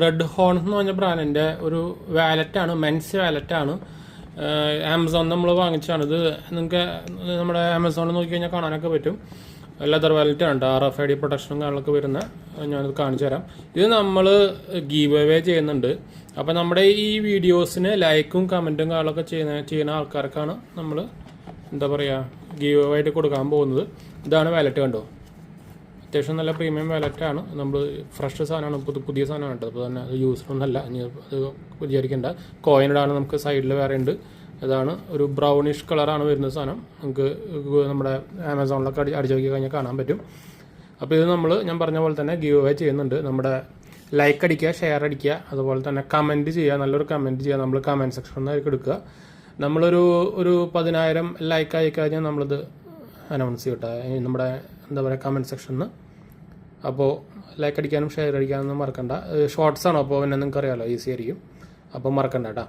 Red horn എന്ന് പറഞ്ഞ ബ്രാൻഡിൻ്റെ ഒരു വാലറ്റാണ്, മെൻസ് വാലറ്റാണ്. ആമസോൺ നമ്മൾ വാങ്ങിച്ചാണ്. ഇത് നിങ്ങൾക്ക് നമ്മുടെ ആമസോണിൽ നോക്കി കഴിഞ്ഞാൽ കാണാനൊക്കെ പറ്റും. ലെതർ വാലറ്റ് ഉണ്ട്, RFID പ്രൊട്ടക്ഷനും കാര്യങ്ങളൊക്കെ വരുന്ന. ഞാനത് കാണിച്ചു തരാം. ഇത് നമ്മൾ ഗീവ് അവേ ചെയ്യുന്നുണ്ട്. അപ്പോൾ നമ്മുടെ ഈ വീഡിയോസിന് ലൈക്കും കമൻറ്റും കാര്യങ്ങളൊക്കെ ചെയ്യുന്ന ആൾക്കാർക്കാണ് നമ്മൾ എന്താ പറയുക ഗീവ് അവേ ആയിട്ട് കൊടുക്കാൻ പോകുന്നത്. ഇതാണ് വാലറ്റ്, കണ്ടോ. അത്യാവശ്യം നല്ല പ്രീമിയം വാലറ്റാണ്. നമ്മൾ ഫ്രഷ് സാധനമാണ്, പുതിയ സാധനമാണ് കേട്ടോ. അപ്പോൾ തന്നെ അത് യൂസ്ഫുള്ളൊന്നല്ല, ഇനി അത് വിചാരിക്കേണ്ട. കോയിൻ ഇടാണ് നമുക്ക് സൈഡിൽ വേറെ ഉണ്ട്. ഇതാണ് ഒരു ബ്രൗണിഷ് കളറാണ് വരുന്ന സാധനം. നമുക്ക് നമ്മുടെ ആമസോണിലൊക്കെ അടിച്ചു നോക്കി കഴിഞ്ഞാൽ കാണാൻ പറ്റും. അപ്പോൾ ഇത് ഞാൻ പറഞ്ഞ പോലെ തന്നെ ഗീവ് അവേ ചെയ്യുന്നുണ്ട്. നമ്മുടെ ലൈക്ക് അടിക്കുക, ഷെയർ അടിക്കുക, അതുപോലെ തന്നെ കമൻറ്റ് ചെയ്യുക, നല്ലൊരു കമൻറ്റ് ചെയ്യുക. നമ്മൾ കമൻറ്റ് സെക്ഷനിൽ നിന്ന് എടുക്കുക. നമ്മളൊരു 10,000 ലൈക്ക് ആയി കഴിഞ്ഞാൽ നമ്മളിത് അനൗൺസ് ചെയ്യട്ടെ നമ്മുടെ എന്താ പറയുക കമൻറ്റ് സെക്ഷനിൽ നിന്ന്. അപ്പോൾ ലൈക്ക് അടിക്കാനും ഷെയർ അടിക്കാനൊന്നും മറക്കണ്ട. ഷോർട്സ് ആണോ, അപ്പോൾ പിന്നെ നിങ്ങൾക്ക് അറിയാമല്ലോ, ഈസി ആയിരിക്കും. അപ്പോൾ മറക്കണ്ട കേട്ടോ.